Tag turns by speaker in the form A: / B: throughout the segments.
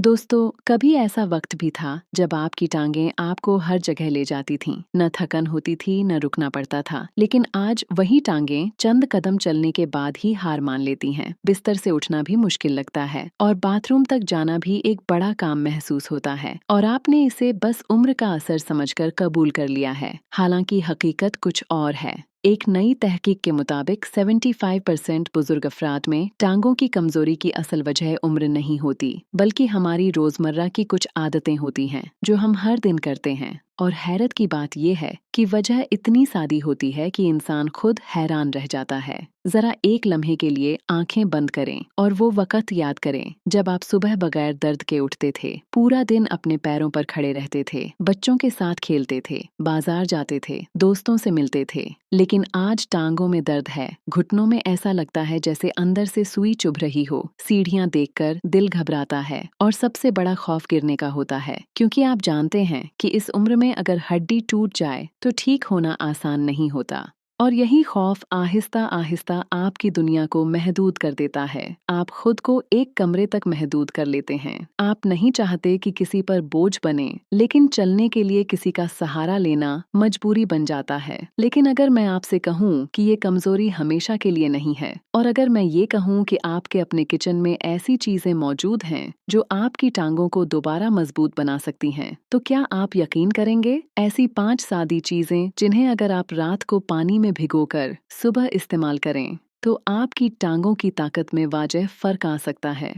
A: दोस्तों, कभी ऐसा वक्त भी था जब आपकी टांगें आपको हर जगह ले जाती थीं। न थकन होती थी, न रुकना पड़ता था। लेकिन आज वही टांगें चंद कदम चलने के बाद ही हार मान लेती हैं। बिस्तर से उठना भी मुश्किल लगता है और बाथरूम तक जाना भी एक बड़ा काम महसूस होता है। और आपने इसे बस उम्र का असर समझकर कबूल कर लिया है। हालांकि हकीकत कुछ और है। एक नई तहकीक के मुताबिक 75% बुजुर्ग अफराद में टांगों की कमजोरी की असल वजह उम्र नहीं होती, बल्कि हमारी रोजमर्रा की कुछ आदतें होती हैं जो हम हर दिन करते हैं। और हैरत की बात यह है कि वजह इतनी सादी होती है कि इंसान खुद हैरान रह जाता है। जरा एक लम्हे के लिए आंखें बंद करें और वो वक्त याद करें जब आप सुबह बगैर दर्द के उठते थे, पूरा दिन अपने पैरों पर खड़े रहते थे, बच्चों के साथ खेलते थे, बाजार जाते थे, दोस्तों से मिलते थे। लेकिन आज टांगों में दर्द है, घुटनों में ऐसा लगता है जैसे अंदर से सुई चुभ रही हो। सीढ़ियां देखकर दिल घबराता है और सबसे बड़ा खौफ गिरने का होता है, क्योंकि आप जानते हैं कि इस उम्र में अगर हड्डी टूट जाए तो ठीक होना आसान नहीं होता। और यही खौफ आहिस्ता आहिस्ता आपकी दुनिया को महदूद कर देता है। आप खुद को एक कमरे तक महदूद कर लेते हैं। आप नहीं चाहते कि किसी पर बोझ बने, लेकिन चलने के लिए किसी का सहारा लेना मजबूरी बन जाता है। लेकिन अगर मैं आपसे कहूँ कि ये कमजोरी हमेशा के लिए नहीं है, और अगर मैं ये कहूँ कि आपके अपने किचन में ऐसी चीजें मौजूद हैं जो आपकी टांगों को दोबारा मजबूत बना सकती हैं, तो क्या आप यकीन करेंगे? ऐसी 5 सादी चीजें जिन्हें अगर आप रात को पानी में भिगोकर सुबह इस्तेमाल करें तो आपकी टांगों की ताकत में वाजह फर्क आ सकता है।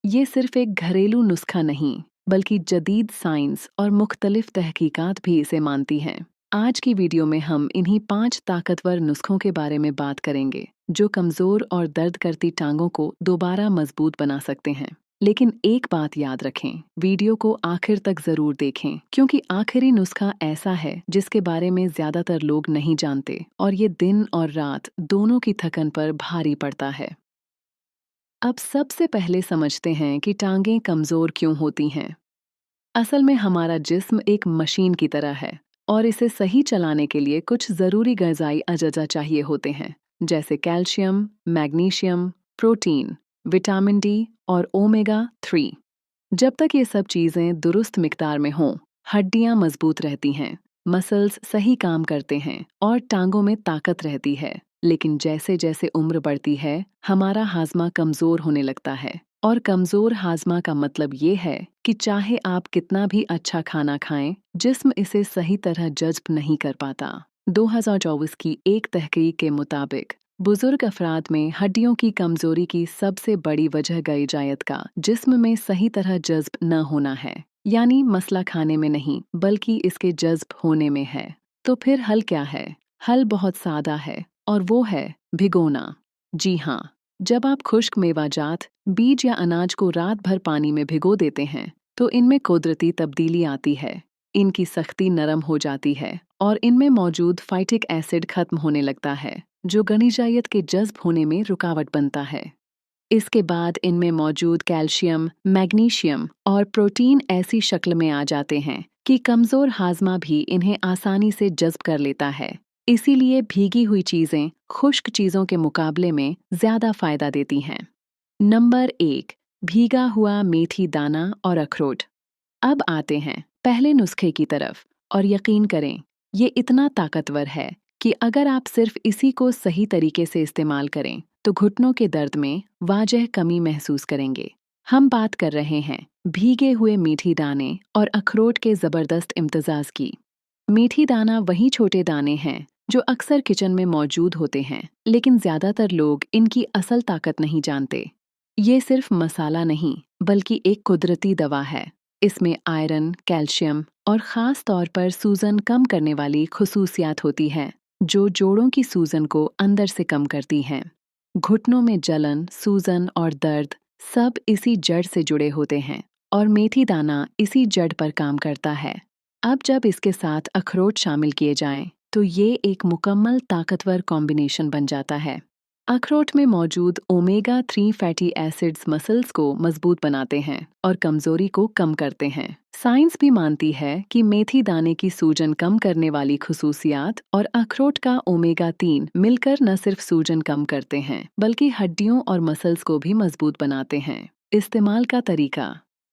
A: ये सिर्फ एक घरेलू नुस्खा नहीं, बल्कि जदीद साइंस और मुख्तलिफ तहकीकात भी इसे मानती हैं। आज की वीडियो में हम इन्हीं 5 ताकतवर नुस्खों के बारे में बात करेंगे जो कमजोर और दर्द करती टांगों को दोबारा मजबूत बना सकते हैं। लेकिन एक बात याद रखें, वीडियो को आखिर तक जरूर देखें, क्योंकि आखिरी नुस्खा ऐसा है जिसके बारे में ज्यादातर लोग नहीं जानते और ये दिन और रात दोनों की थकन पर भारी पड़ता है। अब सबसे पहले समझते हैं कि टांगें कमजोर क्यों होती हैं। असल में हमारा जिस्म एक मशीन की तरह है और इसे सही चलाने के लिए कुछ जरूरी ग़िज़ाई अजजा चाहिए होते हैं, जैसे calcium, magnesium, protein, vitamin D और ओमेगा 3। जब तक ये सब चीजें दुरुस्त मिकदार में हों, हड्डियां मजबूत रहती हैं, मसल्स सही काम करते हैं और टांगों में ताकत रहती है। लेकिन जैसे जैसे उम्र बढ़ती है, हमारा हाजमा कमजोर होने लगता है। और कमजोर हाजमा का मतलब ये है कि चाहे आप कितना भी अच्छा खाना खाएं, जिस्म इसे सही तरह जज्ब नहीं कर पाता। 2024 की एक तहकीक के मुताबिक बुजुर्ग अफराद में हड्डियों की कमजोरी की सबसे बड़ी वजह ग़िज़ायत का जिस्म में सही तरह जज्ब न होना है। यानी मसला खाने में नहीं, बल्कि इसके जज्ब होने में है। तो फिर हल क्या है? हल बहुत सादा है और वो है भिगोना। जी हाँ, जब आप खुश्क मेवाजात, बीज या अनाज को रात भर पानी में भिगो देते हैं तो इनमें कुदरती तब्दीली आती है। इनकी सख्ती नरम हो जाती है और इनमें मौजूद फाइटिक एसिड खत्म होने लगता है, जो ग़िज़ायत के जज्ब होने में रुकावट बनता है। इसके बाद इनमें मौजूद कैल्शियम, मैग्नीशियम और प्रोटीन ऐसी शक्ल में आ जाते हैं कि कमज़ोर हाजमा भी इन्हें आसानी से जज्ब कर लेता है। इसीलिए भीगी हुई चीज़ें खुश्क चीज़ों के मुकाबले में ज़्यादा फ़ायदा देती हैं। नंबर 1, भीगा हुआ मेथी दाना और अखरोट। अब आते हैं पहले नुस्खे की तरफ, और यकीन करें, ये इतना ताकतवर है कि अगर आप सिर्फ इसी को सही तरीके से इस्तेमाल करें तो घुटनों के दर्द में वाजह कमी महसूस करेंगे। हम बात कर रहे हैं भीगे हुए मीठी दाने और अखरोट के ज़बरदस्त इम्तिजाज की। मीठी दाना वही छोटे दाने हैं जो अक्सर किचन में मौजूद होते हैं, लेकिन ज़्यादातर लोग इनकी असल ताकत नहीं जानते। ये सिर्फ मसाला नहीं, बल्कि एक कुदरती दवा है। इसमें आयरन, कैल्शियम और ख़ास तौर पर सूजन कम करने वाली खुसूसियात होती हैं, जो जोड़ों की सूजन को अंदर से कम करती हैं। घुटनों में जलन, सूजन और दर्द सब इसी जड़ से जुड़े होते हैं और मेथी दाना इसी जड़ पर काम करता है। अब जब इसके साथ अखरोट शामिल किए जाएं, तो ये एक मुकम्मल ताकतवर कॉम्बिनेशन बन जाता है। अखरोट में मौजूद ओमेगा 3 फैटी एसिड्स मसल्स को मजबूत बनाते हैं और कमजोरी को कम करते हैं। साइंस भी मानती है कि मेथी दाने की सूजन कम करने वाली खुसूसियात और अखरोट का ओमेगा 3 मिलकर न सिर्फ सूजन कम करते हैं, बल्कि हड्डियों और मसल्स को भी मजबूत बनाते हैं। इस्तेमाल का तरीका।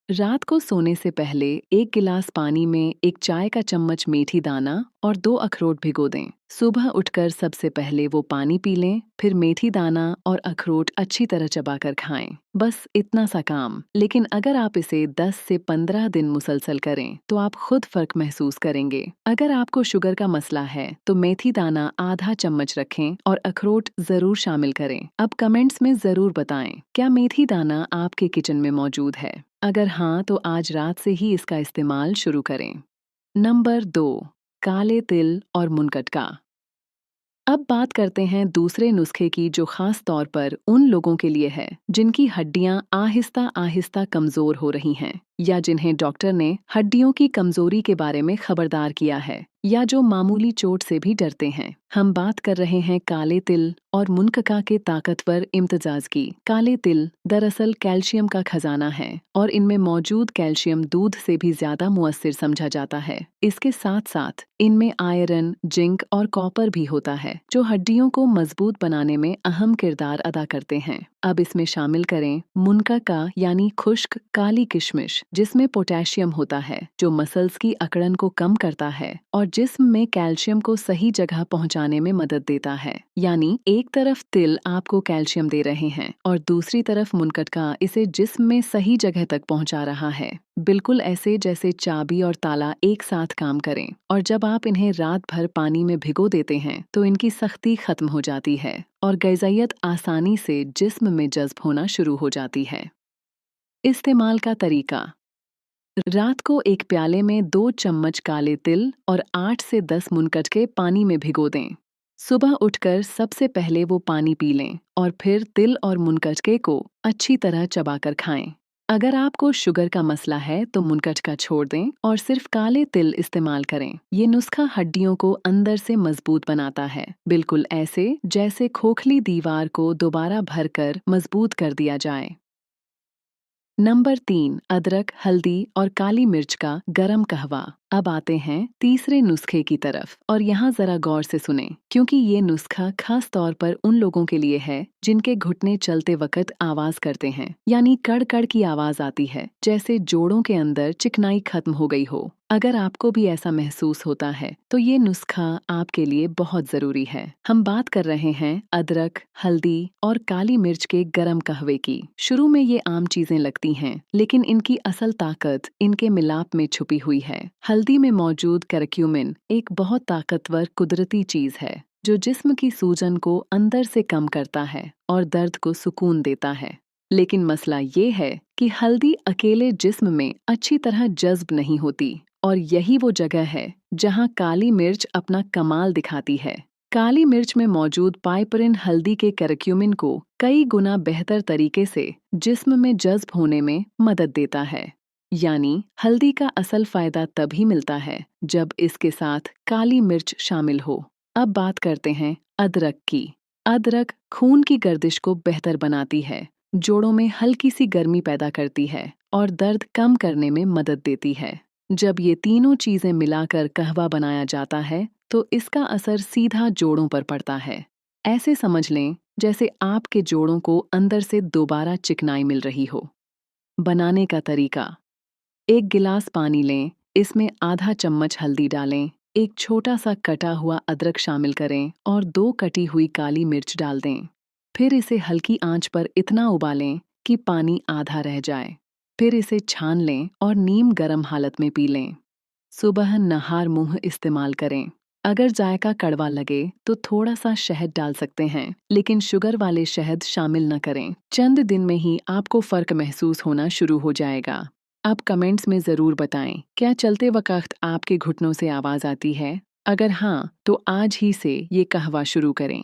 A: रात को सोने से पहले 1 गिलास पानी में 1 चाय का चम्मच मेथी दाना और 2 अखरोट भिगो दें। सुबह उठकर सबसे पहले वो पानी पी लें, फिर मेथी दाना और अखरोट अच्छी तरह चबाकर खाएं। बस इतना सा काम, लेकिन अगर आप इसे 10 से 15 दिन मुसलसल करें तो आप खुद फर्क महसूस करेंगे। अगर आपको शुगर का मसला है तो मेथी दाना आधा चम्मच रखें और अखरोट जरूर शामिल करें। अब कमेंट्स में जरूर बताएं, क्या मेथी दाना आपके किचन में मौजूद है? अगर हाँ, तो आज रात से ही इसका इस्तेमाल शुरू करें। नंबर 2, काले तिल और मुनगटका। अब बात करते हैं दूसरे नुस्खे की, जो खास तौर पर उन लोगों के लिए है जिनकी हड्डियां आहिस्ता आहिस्ता कमजोर हो रही हैं, या जिन्हें डॉक्टर ने हड्डियों की कमजोरी के बारे में खबरदार किया है, या जो मामूली चोट से भी डरते हैं। हम बात कर रहे हैं काले तिल और मुनक्का के ताकतवर इम्तिजाज की। काले तिल दरअसल कैल्शियम का खजाना है और इनमें मौजूद कैल्शियम दूध से भी ज्यादा मुअस्सिर समझा जाता है। इसके साथ साथ इनमें आयरन, जिंक और कॉपर भी होता है, जो हड्डियों को मजबूत बनाने में अहम किरदार अदा करते हैं। अब इसमें शामिल करें मुनक्का यानी खुश्क काली किशमिश, जिसमें पोटेशियम होता है, जो मसल्स की अकड़न को कम करता है और जिस्म में कैल्शियम को सही जगह पहुंचाने में मदद देता है। यानी एक तरफ तिल आपको कैल्शियम दे रहे हैं और दूसरी तरफ मुनक्का इसे जिस्म में सही जगह तक पहुंचा रहा है। बिल्कुल ऐसे जैसे चाबी और ताला एक साथ काम करें। और जब आप इन्हें रात भर पानी में भिगो देते हैं तो इनकी सख्ती खत्म हो जाती है और ग़िज़ाइयत आसानी से जिस्म में जज़्ब होना शुरू हो जाती है। इस्तेमाल का तरीका: रात को एक प्याले में 2 चम्मच काले तिल और 8 से 10 मुनक्के पानी में भिगो दें। सुबह उठकर सबसे पहले वो पानी पी लें और फिर तिल और मुनक्के को अच्छी तरह चबाकर खाएं। अगर आपको शुगर का मसला है तो मुनक्का छोड़ दें और सिर्फ काले तिल इस्तेमाल करें। ये नुस्खा हड्डियों को अंदर से मजबूत बनाता है, बिल्कुल ऐसे जैसे खोखली दीवार को दोबारा भरकर मजबूत कर दिया जाए। नंबर 3, अदरक, हल्दी और काली मिर्च का गरम कहवा। अब आते हैं तीसरे नुस्खे की तरफ, और यहाँ जरा गौर से सुने, क्योंकि ये नुस्खा खास तौर पर उन लोगों के लिए है जिनके घुटने चलते वक्त आवाज करते हैं, यानी कड़ कड़ की आवाज आती है, जैसे जोड़ों के अंदर चिकनाई खत्म हो गई हो। अगर आपको भी ऐसा महसूस होता है तो ये नुस्खा आपके लिए बहुत जरूरी है। हम बात कर रहे हैं अदरक, हल्दी और काली मिर्च के गरम कहवे की। शुरू में ये आम चीजें लगती हैं, लेकिन इनकी असल ताकत इनके मिलाप में छुपी हुई है। हल्दी में मौजूद करक्यूमिन एक बहुत ताकतवर कुदरती चीज है, जो जिस्म की सूजन को अंदर से कम करता है और दर्द को सुकून देता है। लेकिन मसला ये है कि हल्दी अकेले जिस्म में अच्छी तरह जज्ब नहीं होती, और यही वो जगह है जहां काली मिर्च अपना कमाल दिखाती है। काली मिर्च में मौजूद पाइपरिन हल्दी के करक्यूमिन को कई गुना बेहतर तरीके से जिस्म में जज्ब होने में मदद देता है। यानी हल्दी का असल फायदा तभी मिलता है जब इसके साथ काली मिर्च शामिल हो। अब बात करते हैं अदरक की। अदरक खून की गर्दिश को बेहतर बनाती है, जोड़ों में हल्की सी गर्मी पैदा करती है और दर्द कम करने में मदद देती है। जब ये तीनों चीजें मिलाकर कहवा बनाया जाता है तो इसका असर सीधा जोड़ों पर पड़ता है। ऐसे समझ लें जैसे आपके जोड़ों को अंदर से दोबारा चिकनाई मिल रही हो। बनाने का तरीका: 1 गिलास पानी लें, इसमें आधा चम्मच हल्दी डालें, एक छोटा सा कटा हुआ अदरक शामिल करें और 2 कटी हुई काली मिर्च डाल दें। फिर इसे हल्की आंच पर इतना उबालें कि पानी आधा रह जाए। फिर इसे छान लें और नीम गर्म हालत में पी लें। सुबह नहार मुंह इस्तेमाल करें। अगर जायका कड़वा लगे तो थोड़ा सा शहद डाल सकते हैं, लेकिन शुगर वाले शहद शामिल न करें। चंद दिन में ही आपको फर्क महसूस होना शुरू हो जाएगा। अब कमेंट्स में जरूर बताएं, क्या चलते वक्त आपके घुटनों से आवाज आती है? अगर हाँ, तो आज ही से ये कहवा शुरू करें।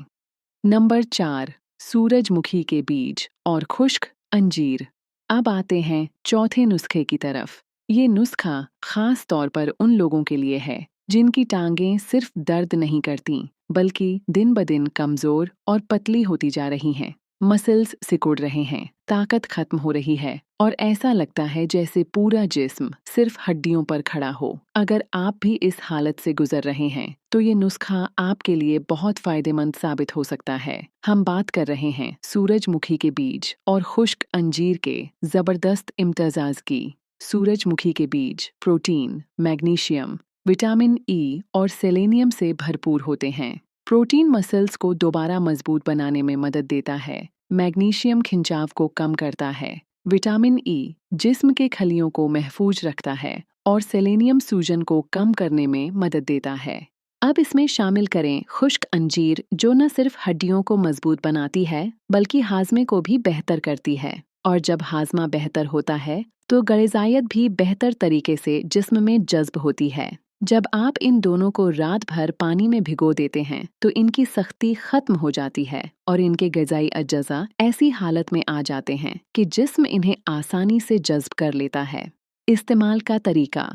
A: नंबर 4, सूरजमुखी के बीज और खुश्क अंजीर। अब आते हैं चौथे नुस्खे की तरफ। ये नुस्खा खास तौर पर उन लोगों के लिए है जिनकी टांगें सिर्फ दर्द नहीं करती, बल्कि दिन ब दिन कमजोर और पतली होती जा रही हैं। मसल्स सिकुड़ रहे हैं, ताकत खत्म हो रही है और ऐसा लगता है जैसे पूरा जिस्म सिर्फ हड्डियों पर खड़ा हो। अगर आप भी इस हालत से गुजर रहे हैं तो ये नुस्खा आपके लिए बहुत फायदेमंद साबित हो सकता है। हम बात कर रहे हैं सूरजमुखी के बीज और खुश्क अंजीर के जबरदस्त इम्तिजाज की। सूरजमुखी के बीज प्रोटीन, मैग्नीशियम, विटामिन ई और सेलेनियम से भरपूर होते हैं। प्रोटीन मसल्स को दोबारा मजबूत बनाने में मदद देता है। मैग्नीशियम खिंचाव को कम करता है। विटामिन ई जिस्म के खलियों को महफूज रखता है और सेलेनियम सूजन को कम करने में मदद देता है। अब इसमें शामिल करें खुश्क अंजीर, जो न सिर्फ हड्डियों को मजबूत बनाती है बल्कि हाजमे को भी बेहतर करती है। और जब हाजमा बेहतर होता है तो ग़िज़ाइयत भी बेहतर तरीके से जिस्म में जज्ब होती है। जब आप इन दोनों को रात भर पानी में भिगो देते हैं तो इनकी सख्ती खत्म हो जाती है और इनके ग़िज़ाई अज्जा ऐसी हालत में आ जाते हैं कि जिस्म इन्हें आसानी से जज्ब कर लेता है। इस्तेमाल का तरीका: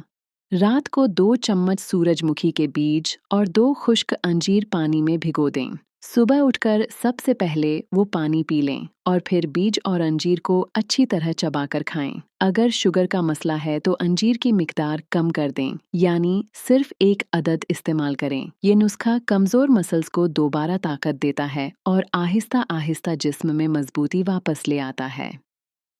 A: रात को 2 चम्मच सूरजमुखी के बीज और 2 खुश्क अंजीर पानी में भिगो दें। सुबह उठकर सबसे पहले वो पानी पी लें और फिर बीज और अंजीर को अच्छी तरह चबाकर खाएं। अगर शुगर का मसला है तो अंजीर की मिकदार कम कर दें, यानी सिर्फ 1 अदद इस्तेमाल करें। ये नुस्खा कमज़ोर मसल्स को दोबारा ताकत देता है और आहिस्ता आहिस्ता जिस्म में मजबूती वापस ले आता है।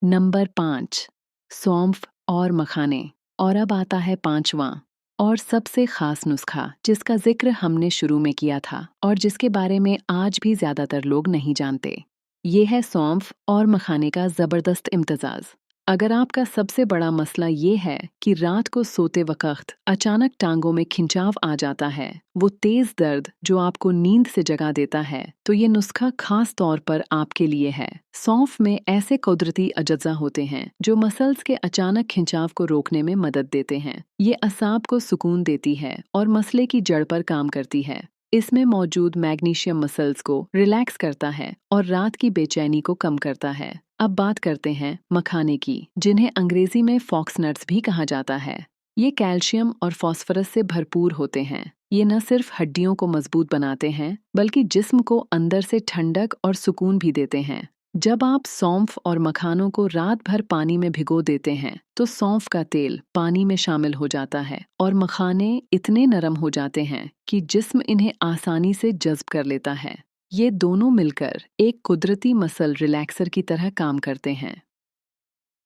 A: नंबर 5, सौंफ और मखाने। और अब आता है 5वां और सबसे खास नुस्खा, जिसका जिक्र हमने शुरू में किया था और जिसके बारे में आज भी ज्यादातर लोग नहीं जानते। ये है सौंफ और मखाने का जबरदस्त इम्तिजाज। अगर आपका सबसे बड़ा मसला ये है कि रात को सोते वक्त अचानक टांगों में खिंचाव आ जाता है, वो तेज दर्द जो आपको नींद से जगा देता है, तो ये नुस्खा खास तौर पर आपके लिए है। सौंफ में ऐसे कुदरती अज्जा होते हैं जो मसल्स के अचानक खिंचाव को रोकने में मदद देते हैं। ये असाब को सुकून देती है और मसले की जड़ पर काम करती है। इसमें मौजूद मैग्नीशियम मसल्स को रिलैक्स करता है और रात की बेचैनी को कम करता है। अब बात करते हैं मखाने की, जिन्हें अंग्रेजी में फॉक्सनट्स भी कहा जाता है। ये कैल्शियम और फास्फोरस से भरपूर होते हैं। ये न सिर्फ हड्डियों को मजबूत बनाते हैं बल्कि जिस्म को अंदर से ठंडक और सुकून भी देते हैं। जब आप सौंफ और मखानों को रात भर पानी में भिगो देते हैं तो सौंफ का तेल पानी में शामिल हो जाता है और मखाने इतने नरम हो जाते हैं कि जिस्म इन्हें आसानी से जज्ब कर लेता है। ये दोनों मिलकर एक कुदरती मसल रिलैक्सर की तरह काम करते हैं।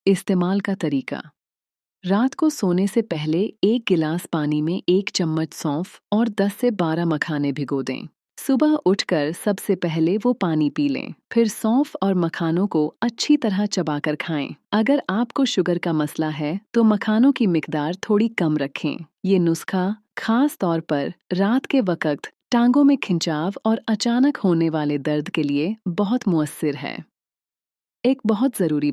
A: इस्तेमाल का तरीका: रात को सोने से पहले 1 गिलास पानी में 1 चम्मच सौंफ और 10 से 12 मखाने भिगो दें। सुबह उठकर सबसे पहले वो पानी पी लें, फिर सौंफ और मखानों को अच्छी तरह चबाकर खाएं। अगर आपको शुगर का मसला है तो मखानों की मिकदार थोड़ी कम रखें। ये नुस्खा खास तौर पर रात के वक्त टांगों में खिंचाव और अचानक होने वाले दर्द के लिए बहुत मुअस्सिर है। एक बहुत ज़रूरी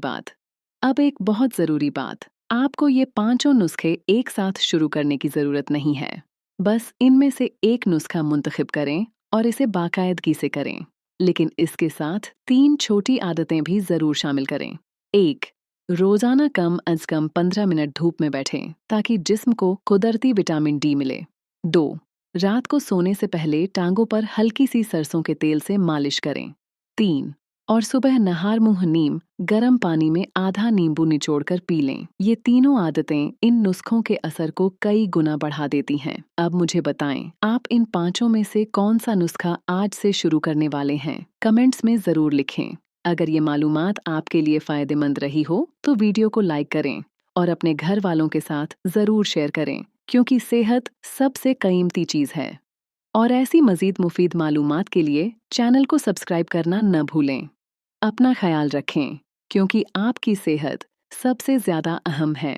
A: बात, आपको ये 5 नुस्खे एक साथ शुरू करने की ज़रूरत नहीं है। बस इनमें से एक नुस्खा मुंतखब करें और इसे बाकायदगी से करें। लेकिन इसके साथ 3 छोटी आदतें भी ज़रूर शामिल करें। 1. रोज़ाना कम अज़ कम 15 मिनट धूप में बैठें ताकि जिस्म को कुदरती विटामिन डी मिले। 2. रात को सोने से पहले टांगों पर हल्की सी सरसों के तेल से मालिश करें। 3. और सुबह नहार मुंह नीम गर्म पानी में आधा नींबू निचोड़कर पी लें। ये तीनों आदतें इन नुस्खों के असर को कई गुना बढ़ा देती हैं। अब मुझे बताएं, आप इन 5 में से कौन सा नुस्खा आज से शुरू करने वाले हैं? कमेंट्स में ज़रूर लिखें। अगर ये मालूमात आपके लिए फ़ायदेमंद रही हो तो वीडियो को लाइक करें और अपने घर वालों के साथ ज़रूर शेयर करें, क्योंकि सेहत सबसे कीमती चीज़ है। और ऐसी मज़ीद मुफीद मालूमात के लिए चैनल को सब्सक्राइब करना न भूलें। अपना ख्याल रखें, क्योंकि आपकी सेहत सबसे ज़्यादा अहम है।